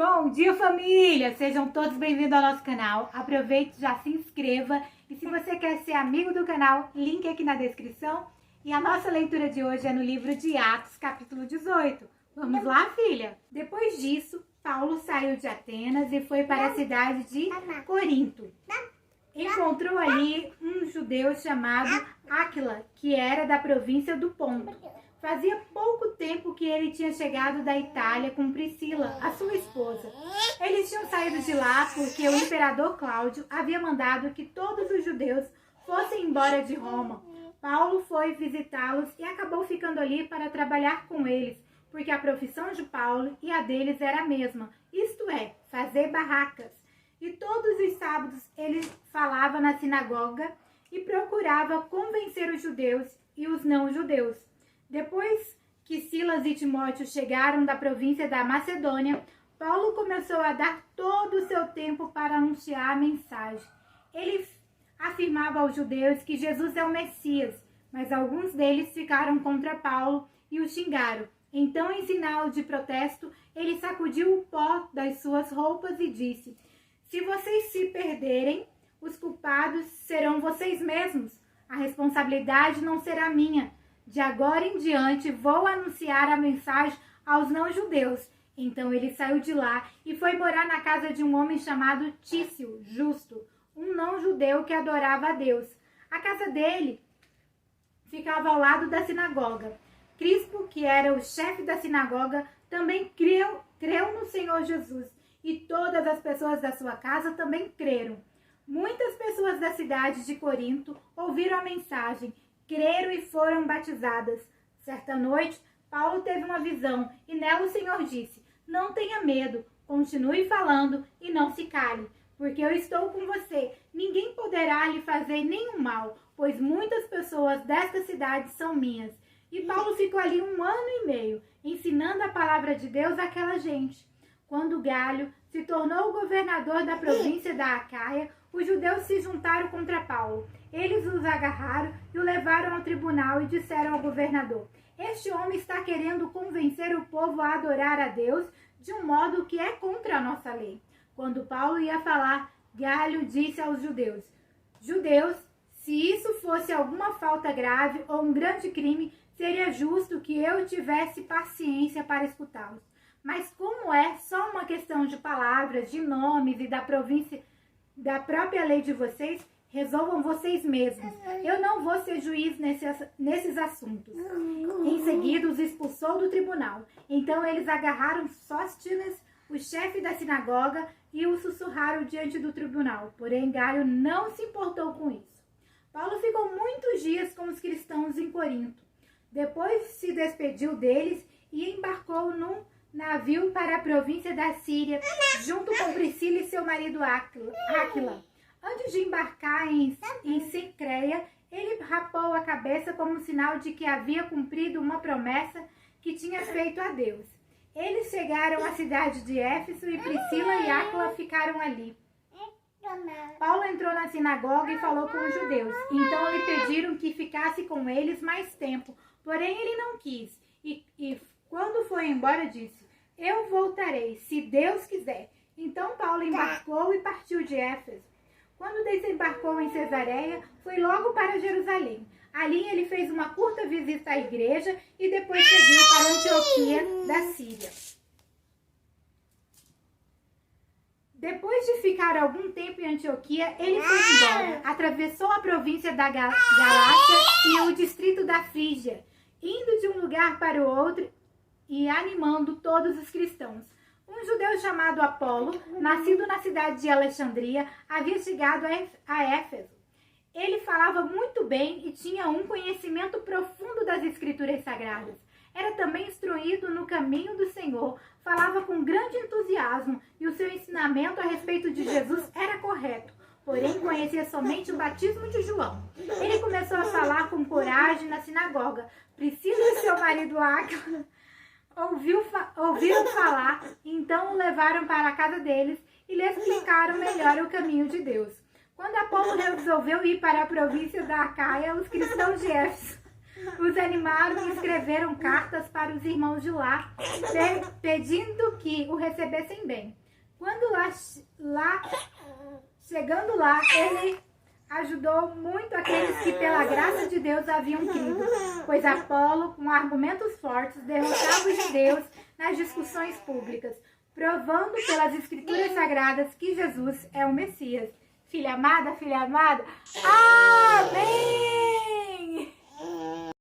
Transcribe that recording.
Bom dia, família! Sejam todos bem-vindos ao nosso canal. Aproveite, já se inscreva. E se você quer ser amigo do canal, link aqui na descrição. E a nossa leitura de hoje é no livro de Atos, capítulo 18. Vamos lá, filha? Depois disso, Paulo saiu de Atenas e foi para a cidade de Corinto. Encontrou ali um judeu chamado Áquila, que era da província do Ponto. Fazia pouco tempo que ele tinha chegado da Itália com Priscila, a sua esposa. Eles tinham saído de lá porque o imperador Cláudio havia mandado que todos os judeus fossem embora de Roma. Paulo foi visitá-los e acabou ficando ali para trabalhar com eles, porque a profissão de Paulo e a deles era a mesma, isto é, fazer barracas. E todos os sábados ele falava na sinagoga e procurava convencer os judeus e os não-judeus. Depois que Silas e Timóteo chegaram da província da Macedônia, Paulo começou a dar todo o seu tempo para anunciar a mensagem. Ele afirmava aos judeus que Jesus é o Messias, mas alguns deles ficaram contra Paulo e o xingaram. Então, em sinal de protesto, ele sacudiu o pó das suas roupas e disse: "Se vocês se perderem, os culpados serão vocês mesmos. A responsabilidade não será minha. De agora em diante, vou anunciar a mensagem aos não-judeus." Então ele saiu de lá e foi morar na casa de um homem chamado Tício, justo, um não-judeu que adorava a Deus. A casa dele ficava ao lado da sinagoga. Crispo, que era o chefe da sinagoga, também creu no Senhor Jesus, e todas as pessoas da sua casa também creram. Muitas pessoas da cidade de Corinto ouviram a mensagem, creram e foram batizadas. Certa noite, Paulo teve uma visão e nela o Senhor disse: "Não tenha medo, continue falando e não se cale, porque eu estou com você. Ninguém poderá lhe fazer nenhum mal, pois muitas pessoas desta cidade são minhas." E Paulo ficou ali 1 ano e meio, ensinando a palavra de Deus àquela gente. Quando Galho se tornou governador da província da Acaia, os judeus se juntaram contra Paulo. Eles os agarraram e o levaram ao tribunal e disseram ao governador: "Este homem está querendo convencer o povo a adorar a Deus de um modo que é contra a nossa lei." Quando Paulo ia falar, Galho disse aos judeus: "Judeus, se isso fosse alguma falta grave ou um grande crime, seria justo que eu tivesse paciência para escutá-los. Mas como é só uma questão de palavras, de nomes e da própria lei de vocês, resolvam vocês mesmos. Eu não vou ser juiz nesses assuntos." Em seguida, os expulsou do tribunal. Então eles agarraram Sóstenes, o chefe da sinagoga, e o sussurraram diante do tribunal. Porém, Galho não se importou com isso. Paulo ficou muitos dias com os cristãos em Corinto. Depois se despediu deles e embarcou num navio para a província da Síria, junto com Priscila e seu marido Áquila. Antes de embarcar em Cencreia, ele rapou a cabeça como sinal de que havia cumprido uma promessa que tinha feito a Deus. Eles chegaram à cidade de Éfeso e Priscila e Áquila ficaram ali. Paulo entrou na sinagoga e falou com os judeus. Então lhe pediram que ficasse com eles mais tempo, porém ele não quis. E quando foi embora disse: "Eu voltarei, se Deus quiser." Então Paulo embarcou e partiu de Éfeso. Quando desembarcou em Cesareia, foi logo para Jerusalém. Ali ele fez uma curta visita à igreja e depois seguiu para Antioquia da Síria. Depois de ficar algum tempo em Antioquia, ele foi embora, atravessou a província da Galácia e o distrito da Frígia, indo de um lugar para o outro e animando todos os cristãos. Um judeu chamado Apolo, nascido na cidade de Alexandria, havia chegado a Éfeso. Ele falava muito bem e tinha um conhecimento profundo das escrituras sagradas. Era também instruído no caminho do Senhor, falava com grande entusiasmo e o seu ensinamento a respeito de Jesus era correto. Porém, conhecia somente o batismo de João. Ele começou a falar com coragem na sinagoga. Priscila e seu marido Áquila ouviram falar, então o levaram para a casa deles e lhe explicaram melhor o caminho de Deus. Quando Apolo resolveu ir para a província da Acaia, os cristãos de Éfeso os animaram e escreveram cartas para os irmãos de lá, pedindo que o recebessem bem. Chegando lá, ele ajudou muito aqueles que pela graça de Deus haviam crido, pois Apolo, com argumentos fortes, derrotava os judeus nas discussões públicas, provando pelas escrituras sagradas que Jesus é o Messias. Filha amada, amém!